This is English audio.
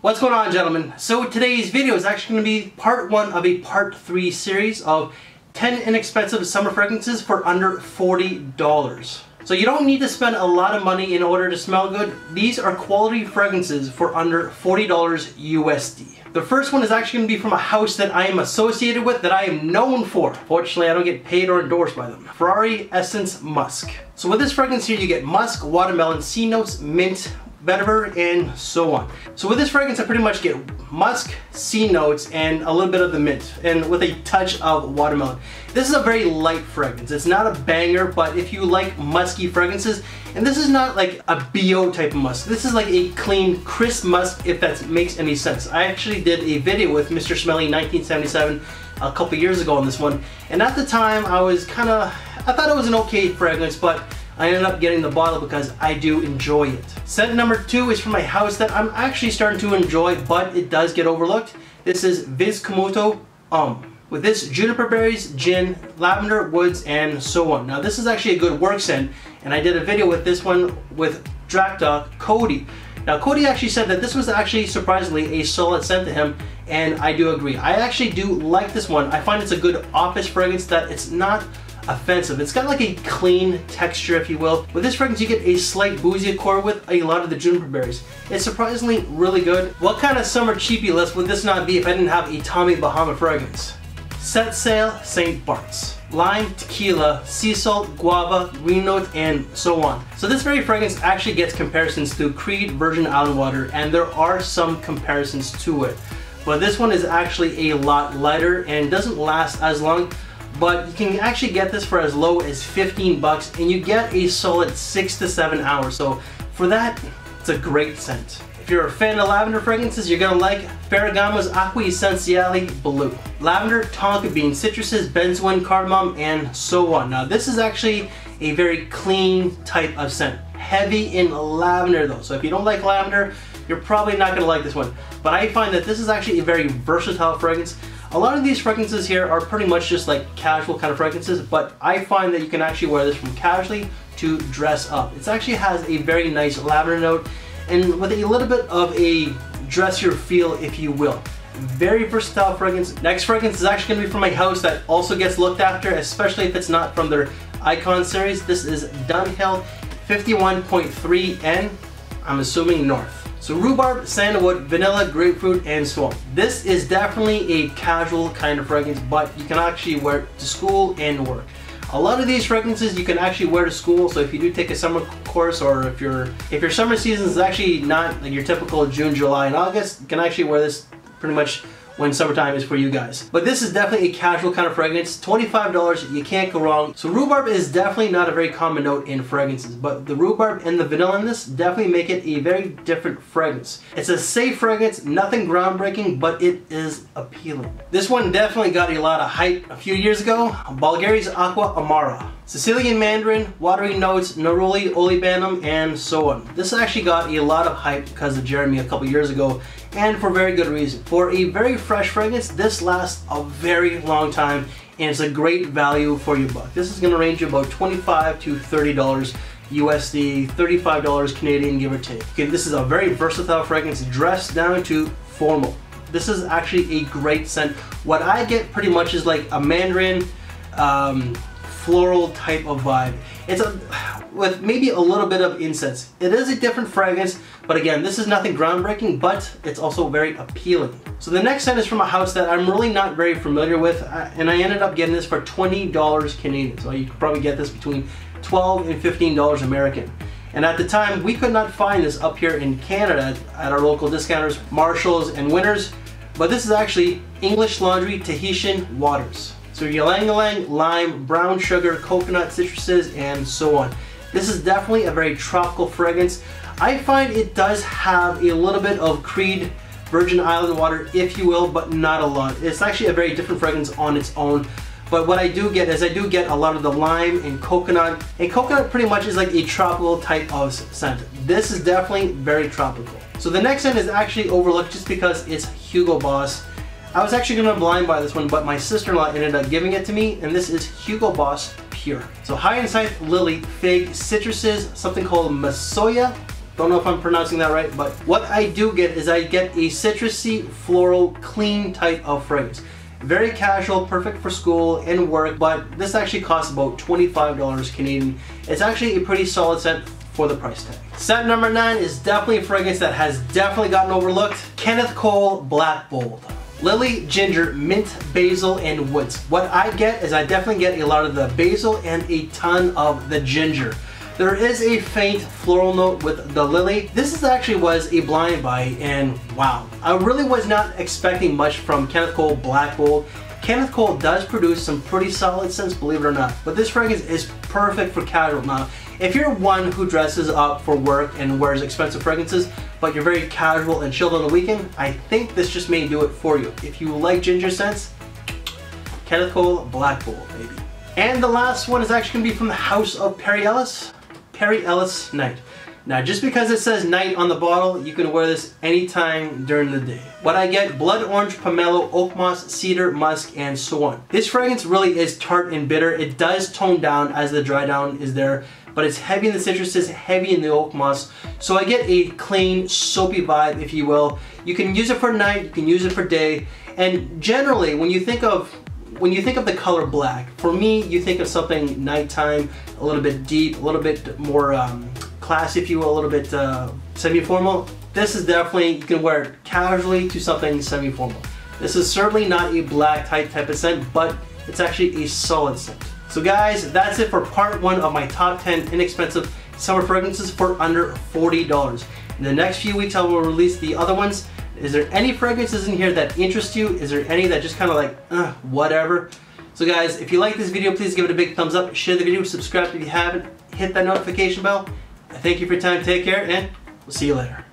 What's going on, gentlemen? So today's video is actually going to be part 1 of a part 3 series of 10 inexpensive summer fragrances for under $40. So you don't need to spend a lot of money in order to smell good. These are quality fragrances for under $40 USD. The first one is actually going to be from a house that I am associated with, that I am known for. Fortunately, I don't get paid or endorsed by them. Ferrari Essence Musk. So with this fragrance here, you get musk, watermelon, sea notes, mint, vetiver, and so on. So with this fragrance, I pretty much get musk, sea notes, and a little bit of the mint, and with a touch of watermelon. This is a very light fragrance. It's not a banger, but if you like musky fragrances, and this is not like a BO type of musk. This is like a clean, crisp musk, if that makes any sense. I actually did a video with Mr. Smelly 1977 a couple years ago on this one, and at the time I thought it was an okay fragrance, but I ended up getting the bottle because I do enjoy it. Scent number 2 is from my house that I'm actually starting to enjoy, but it does get overlooked. This is Camuto Homme. With this, juniper berries, gin, lavender, woods, and so on. Now this is actually a good work scent, and I did a video with this one with Drakta Cody. Now Cody actually said that this was actually surprisingly a solid scent to him, and I do agree. I actually do like this one. I find it's a good office fragrance that it's not offensive. It's got like a clean texture, if you will. With this fragrance, you get a slight boozy accord with a lot of the juniper berries. It's surprisingly really good. What kind of summer cheapie list would this not be if I didn't have a Tommy Bahama fragrance? Set Sail St. Barts. Lime, tequila, sea salt, guava, green note, and so on. So this very fragrance actually gets comparisons to Creed Virgin Island Water, and there are some comparisons to it. But this one is actually a lot lighter and doesn't last as long. But you can actually get this for as low as 15 bucks, and you get a solid 6 to 7 hours. So for that, it's a great scent. If you're a fan of lavender fragrances, you're gonna like Ferragamo's Acqua Essenziale Blue. Lavender, tonka bean, citruses, benzoin, cardamom, and so on. Now this is actually a very clean type of scent. Heavy in lavender though, so if you don't like lavender, you're probably not gonna like this one. But I find that this is actually a very versatile fragrance. A lot of these fragrances here are pretty much just like casual kind of fragrances, but I find that you can actually wear this from casually to dress up. It actually has a very nice lavender note, and with a little bit of a dressier feel, if you will. Very versatile fragrance. Next fragrance is actually going to be from my house that also gets looked after, especially if it's not from their Icon series. This is Dunhill 51.3N, I'm assuming North. So rhubarb, sandalwood, vanilla, grapefruit, and so on. This is definitely a casual kind of fragrance, but you can actually wear it to school and work. A lot of these fragrances you can actually wear to school, so if you do take a summer course, or if your summer season is actually not like your typical June, July, and August, you can actually wear this pretty much when summertime is for you guys. But this is definitely a casual kind of fragrance. $25, you can't go wrong. So rhubarb is definitely not a very common note in fragrances, but the rhubarb and the vanilla in this definitely make it a very different fragrance. It's a safe fragrance, nothing groundbreaking, but it is appealing. This one definitely got a lot of hype a few years ago. Bvlgari's Acqua Amara. Sicilian mandarin, watery notes, neroli, olibanum, and so on. This actually got a lot of hype because of Jeremy a couple years ago, and for very good reason. For a very fresh fragrance, this lasts a very long time, and it's a great value for your buck. This is going to range you about $25 to $30 USD, $35 Canadian, give or take. Okay, this is a very versatile fragrance, dressed down to formal. This is actually a great scent. What I get pretty much is like a mandarin, floral type of vibe. It's with maybe a little bit of incense. It is a different fragrance, but again, this is nothing groundbreaking, but it's also very appealing. So the next scent is from a house that I'm really not very familiar with, and I ended up getting this for $20 Canadian. So you could probably get this between $12 and $15 American. And at the time, we could not find this up here in Canada at our local discounters, Marshalls and Winners, but this is actually English Laundry Tahitian Waters. So ylang-ylang, lime, brown sugar, coconut, citruses, and so on. This is definitely a very tropical fragrance. I find it does have a little bit of Creed Virgin Island Water, if you will, but not a lot. It's actually a very different fragrance on its own. But what I do get is I do get a lot of the lime and coconut pretty much is like a tropical type of scent. This is definitely very tropical. So the next scent is actually overlooked just because it's Hugo Boss. I was actually going to blind buy this one, but my sister-in-law ended up giving it to me, and this is Hugo Boss Pure. So high in sight, lily, fig, citruses, something called Masoya, Don't know if I'm pronouncing that right, but what I do get is I get a citrusy, floral, clean type of fragrance. Very casual, perfect for school and work, but this actually costs about $25 Canadian. It's actually a pretty solid scent for the price tag. Scent number 9 is definitely a fragrance that has definitely gotten overlooked. Kenneth Cole Black Bold. Lily, ginger, mint, basil, and woods. What I get is I definitely get a lot of the basil and a ton of the ginger. There is a faint floral note with the lily. This actually was a blind buy, and wow. I really was not expecting much from Kenneth Cole Black Bold. Kenneth Cole does produce some pretty solid scents, believe it or not, but this fragrance is perfect for casual. Now, if you're one who dresses up for work and wears expensive fragrances, but you're very casual and chilled on the weekend, I think this just may do it for you. If you like ginger scents, Kenneth Cole Black Bold, baby. And the last one is actually gonna be from the house of Perry Ellis. Perry Ellis Night. Now, just because it says night on the bottle, you can wear this anytime during the day. What I get: blood orange, pomelo, oak moss, cedar, musk, and so on. This fragrance really is tart and bitter. It does tone down as the dry down is there, but it's heavy in the citruses, heavy in the oak moss. So I get a clean, soapy vibe, if you will. You can use it for night, you can use it for day, and generally, when you think of the color black, for me, you think of something nighttime, a little bit deep, a little bit more classy, if you will, a little bit semi-formal. This is definitely, you can wear it casually to something semi-formal. This is certainly not a black type of scent, but it's actually a solid scent. So guys, that's it for part 1 of my top 10 inexpensive summer fragrances for under $40. In the next few weeks, I will release the other ones. Is there any fragrances in here that interest you? Is there any that just kind of like, whatever? So guys, if you like this video, please give it a big thumbs up, share the video, subscribe if you haven't, hit that notification bell. I thank you for your time, take care, and we'll see you later.